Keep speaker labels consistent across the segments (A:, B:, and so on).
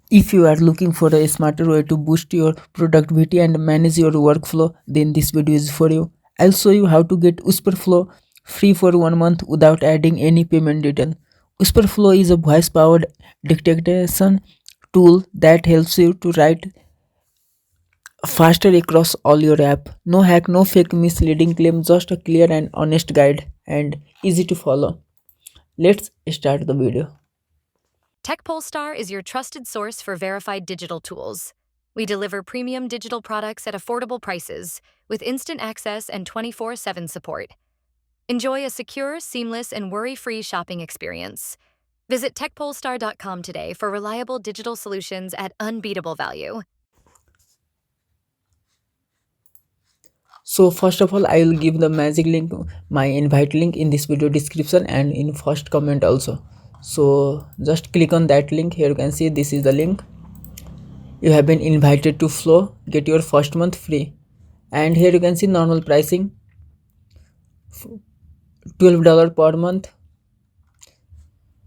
A: If you are looking for a smarter way to boost your productivity and manage your workflow, then this video is for you. I'll show you how to get Wispr Flow free for 1 month without adding any payment detail. Wispr Flow is a voice powered dictation tool that helps you to write faster across all your app. No hack, no fake misleading claim, just a clear and honest guide and easy to follow. Let's start the video.
B: TechPolestar is your trusted source for verified digital tools. We deliver premium digital products at affordable prices with instant access and 24/7 support. Enjoy a secure, seamless, and worry-free shopping experience. Visit techpolestar.com today for reliable digital solutions at unbeatable value.
A: So first of all, I will give the magic link, my invite link in this video description and in first comment also. So just click on that link. Here you can see this is the link. You have been invited to Flow. Get your first month free. And here you can see normal pricing, $12 per month,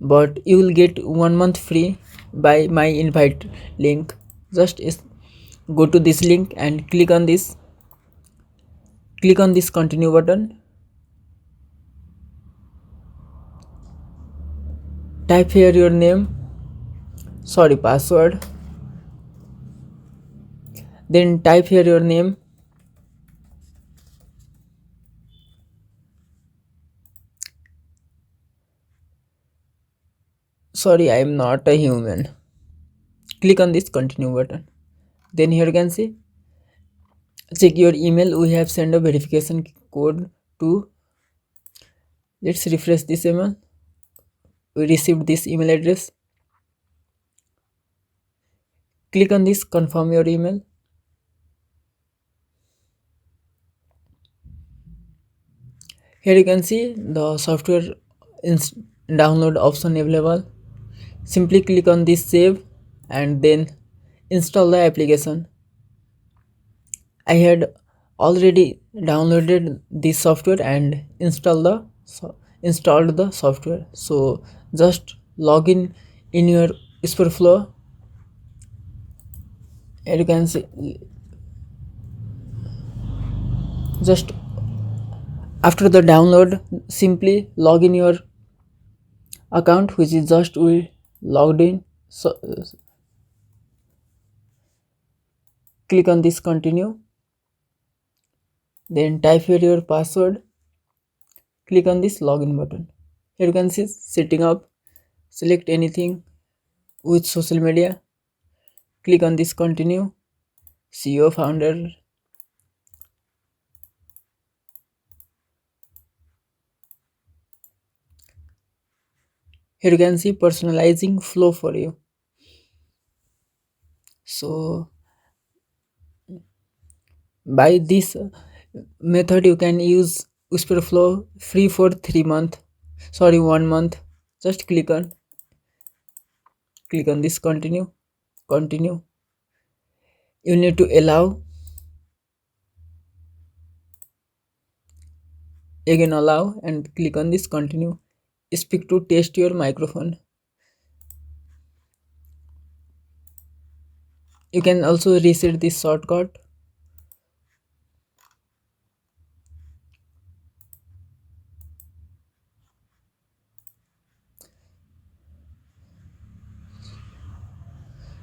A: but you will get 1 month free by my invite link. Just go to this link and click on this continue button. Type here your name, password, then type here your name, I am not a human. Click on this continue button. Then here you can see check your email. We have sent a verification code to, let's refresh this email. We received this email address. Click on this confirm your email. Here you can see the software download option available. Simply click on this save and then install the application. I had already downloaded this software and installed the software. So just log in your Wispr Flow. Here you can see, just after the download, simply log in your account, which is just we logged in. So click on this continue, then type here your password. Click on this login button. Here you can see setting up. Select anything with social media. Click on this continue. CEO founder. Here you can see personalizing flow for you. So by this method you can use Wispr Flow free for 1 month. Just click on this continue. You need to allow, again allow, and click on this continue. Speak to test your microphone. You can also reset this shortcut.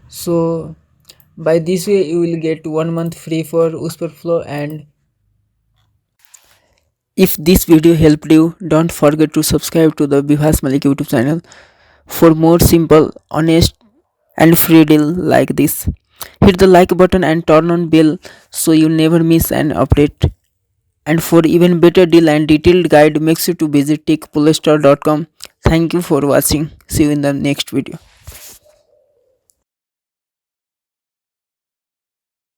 A: So by this way you will get 1 month free for Wispr Flow. And if this video helped you, don't forget to subscribe to the 𝐓𝐰𝐢𝐭𝐚 YouTube channel for more simple, honest and free deal like this. Hit the like button and turn on bell so you never miss an update. And for even better deal and detailed guide, make sure to visit techpolestar.com. Thank you for watching. See you in the next video.